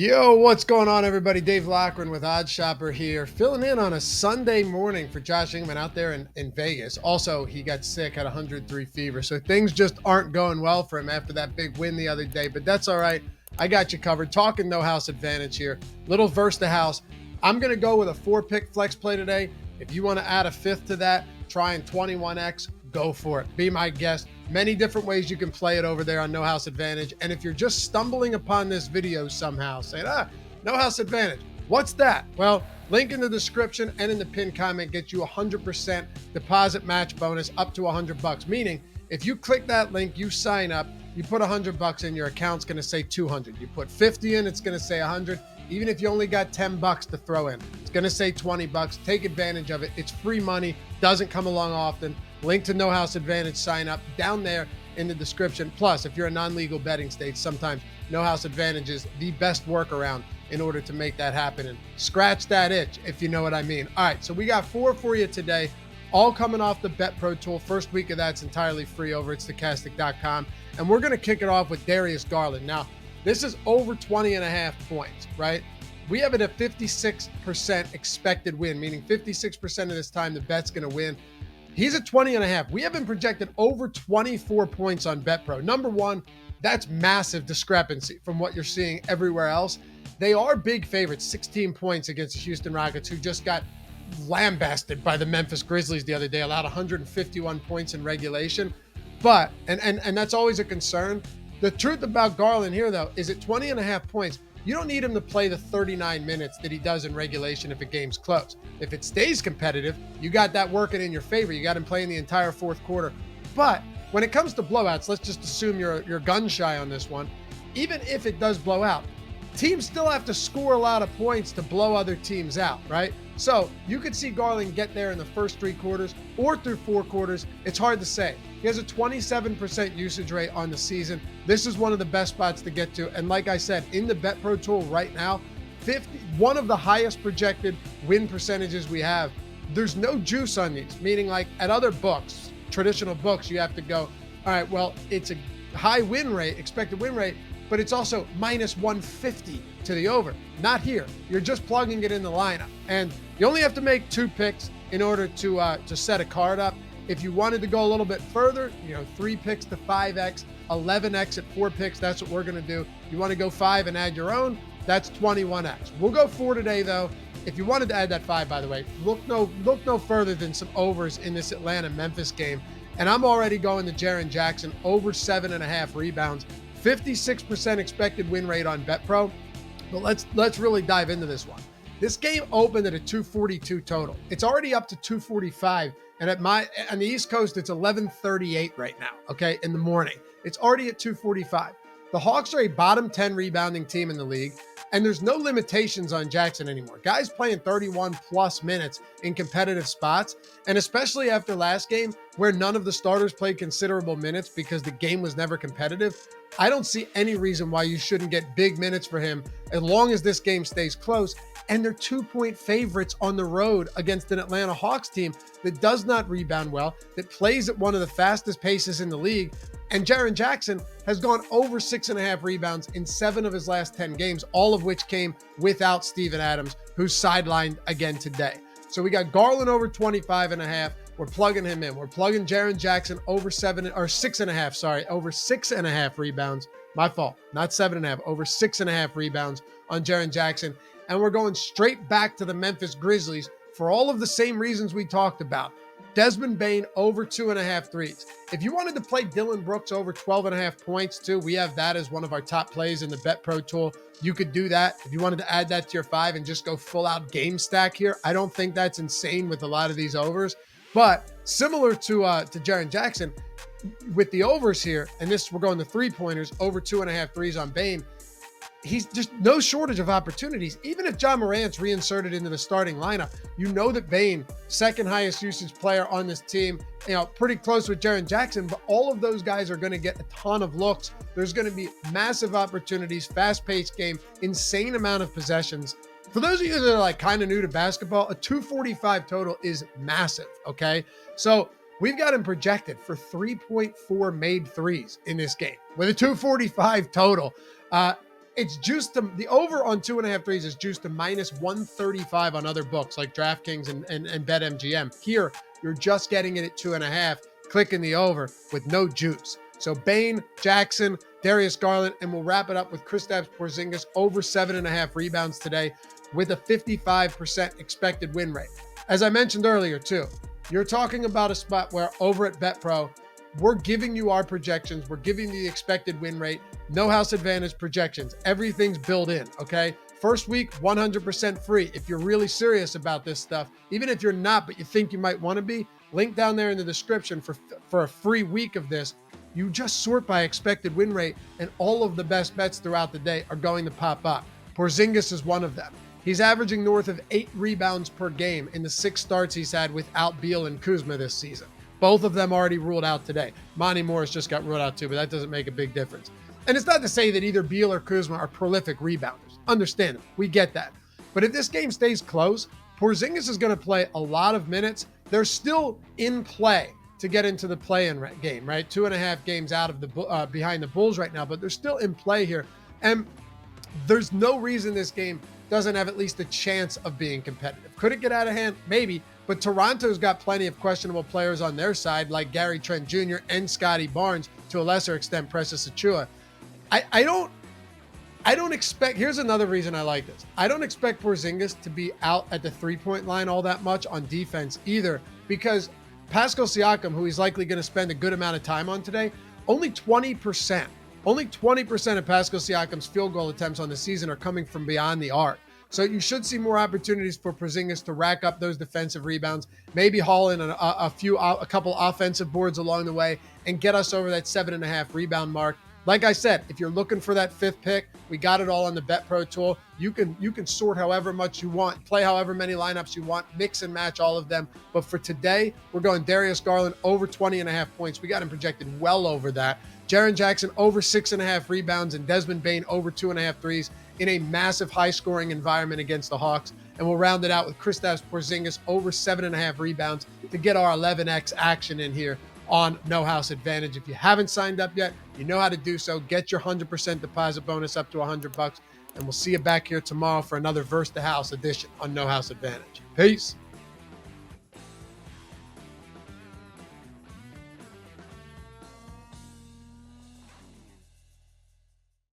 Yo, what's going on, everybody? Dave Loughran with OddsShopper here, filling in on a Sunday morning for Josh Ingman out there in Vegas. Also, he got sick, had 103 fever, so things just aren't going well for him after that big win the other day, but that's all right. I got you covered. Talking no house advantage here. Little verse the house. I'm going to go with a 4-pick flex play today. If you want to add a fifth to that, trying 21x, go for it. Be my guest. Many different ways you can play it over there on No House Advantage. And if you're just stumbling upon this video somehow, saying, No House Advantage, what's that? Well, link in the description and in the pinned comment gets you 100% deposit match bonus up to $100. Meaning, if you click that link, you sign up, you put $100 in, your account's going to say 200. You put 50 in, it's going to say 100. Even if you only got 10 bucks to throw in, it's going to say 20 bucks. Take advantage of it. It's free money, doesn't come along often. Link to No House Advantage sign up down there in the description. Plus, if you're a non-legal betting state, sometimes No House Advantage is the best workaround in order to make that happen and scratch that itch, if you know what I mean. All right, so we got 4 for you today, all coming off the Bet Pro tool. First week of that's entirely free over at Stokastic.com. And we're going to kick it off with Darius Garland. Now, this is over 20.5 points, right? We have it at 56% expected win, meaning 56% of this time the bet's going to win. He's at 20.5. We have been projected over 24 points on BetPro. Number one, that's massive discrepancy from what you're seeing everywhere else. They are big favorites, 16 points against the Houston Rockets, who just got lambasted by the Memphis Grizzlies the other day, allowed 151 points in regulation. But, and that's always a concern. The truth about Garland here, though, is at 20.5 points, you don't need him to play the 39 minutes that he does in regulation if a game's close. If it stays competitive, you got that working in your favor. You got him playing the entire fourth quarter. But when it comes to blowouts, let's just assume you're gun shy on this one. Even if it does blow out, teams still have to score a lot of points to blow other teams out, right? So you could see Garland get there in the first 3 quarters or through 4 quarters. It's hard to say. He has a 27% usage rate on the season. This is one of the best spots to get to. And like I said, in the Bet Pro tool right now, one of the highest projected win percentages we have. There's no juice on these, meaning like at other books, traditional books, you have to go, all right, well, it's a high win rate, expected win rate, but it's also minus 150 to the over. Not here. You're just plugging it in the lineup. And you only have to make 2 picks in order to set a card up. If you wanted to go a little bit further, 3 picks to 5x, 11x at 4 picks, that's what we're going to do. You want to go 5 and add your own, that's 21x. We'll go 4 today, though. If you wanted to add that 5, by the way, look no further than some overs in this Atlanta-Memphis game. And I'm already going to Jaren Jackson, over 7.5 rebounds, 56% expected win rate on BetPro. But let's really dive into this one. This game opened at a 242 total. It's already up to 245. And on the East Coast, it's 11:38 right now, okay, in the morning. It's already at 245. The Hawks are a bottom 10 rebounding team in the league, and there's no limitations on Jackson anymore. Guys playing 31 plus minutes in competitive spots, and especially after last game where none of the starters played considerable minutes because the game was never competitive, I don't see any reason why you shouldn't get big minutes for him as long as this game stays close. And they're 2-point favorites on the road against an Atlanta Hawks team that does not rebound well, that plays at one of the fastest paces in the league. And Jaren Jackson has gone over 6.5 rebounds in 7 of his last 10 games, all of which came without Steven Adams, who's sidelined again today. So we got Garland over 25.5. We're plugging him in. We're plugging Jaren Jackson over 6.5 rebounds. My fault, not 7.5, over 6.5 rebounds on Jaren Jackson. And we're going straight back to the Memphis Grizzlies for all of the same reasons we talked about. Desmond Bane over 2.5 threes. If you wanted to play Dylan Brooks over 12.5 points too, we have that as one of our top plays in the Bet Pro tool. You could do that. If you wanted to add that to your 5 and just go full out game stack here, I don't think that's insane with a lot of these overs. But similar to Jaren Jackson, with the overs here, and we're going to 3-pointers, over 2.5 threes on Bane, he's just no shortage of opportunities. Even if John Morant's reinserted into the starting lineup, you know that Bane, second highest usage player on this team, pretty close with Jaren Jackson, but all of those guys are going to get a ton of looks. There's going to be massive opportunities, fast-paced game, insane amount of possessions. For those of you that are like kind of new to basketball, a 245 total is massive, okay? So we've got him projected for 3.4 made threes in this game with a 245 total. it's juiced to the over on 2.5 threes is juiced to -135 on other books like DraftKings and BetMGM. Here, you're just getting it at 2.5, clicking the over with no juice. So Bane, Jackson, Darius Garland, and we'll wrap it up with Kristaps Porzingis over 7.5 rebounds today with a 55% expected win rate. As I mentioned earlier too, you're talking about a spot where over at BetPro, we're giving you our projections. We're giving you the expected win rate, no house advantage projections. Everything's built in, okay? First week, 100% free. If you're really serious about this stuff, even if you're not, but you think you might want to be, link down there in the description for a free week of this. You just sort by expected win rate, and all of the best bets throughout the day are going to pop up. Porzingis is one of them. He's averaging north of 8 rebounds per game in the 6 starts he's had without Beal and Kuzma this season. Both of them already ruled out today. Monty Morris just got ruled out too, but that doesn't make a big difference. And it's not to say that either Beal or Kuzma are prolific rebounders. Understandable. We get that. But if this game stays close, Porzingis is going to play a lot of minutes. They're still in play to get into the play-in game, right? 2.5 games out of the behind the Bulls right now, but they're still in play here. And there's no reason this game doesn't have at least a chance of being competitive. Could it get out of hand? Maybe. But Toronto's got plenty of questionable players on their side, like Gary Trent Jr. and Scotty Barnes, to a lesser extent, Precious Achiuwa. I don't expect, here's another reason I like this. I don't expect Porzingis to be out at the three-point line all that much on defense either, because Pascal Siakam, who he's likely going to spend a good amount of time on today, only 20% of Pascal Siakam's field goal attempts on the season are coming from beyond the arc. So you should see more opportunities for Porzingis to rack up those defensive rebounds, maybe haul in a couple offensive boards along the way, and get us over that 7.5 rebound mark. Like I said, if you're looking for that 5th pick, we got it all on the BetPro tool. You can sort however much you want, play however many lineups you want, mix and match all of them. But for today, we're going Darius Garland over 20.5 points. We got him projected well over that. Jaren Jackson over 6.5 rebounds, and Desmond Bane over 2.5 threes in a massive high-scoring environment against the Hawks. And we'll round it out with Kristaps Porzingis over 7.5 rebounds to get our 11x action in here on No House Advantage. If you haven't signed up yet, you know how to do so. Get your 100% deposit bonus up to $100, and we'll see you back here tomorrow for another Verse the House edition on No House Advantage. Peace.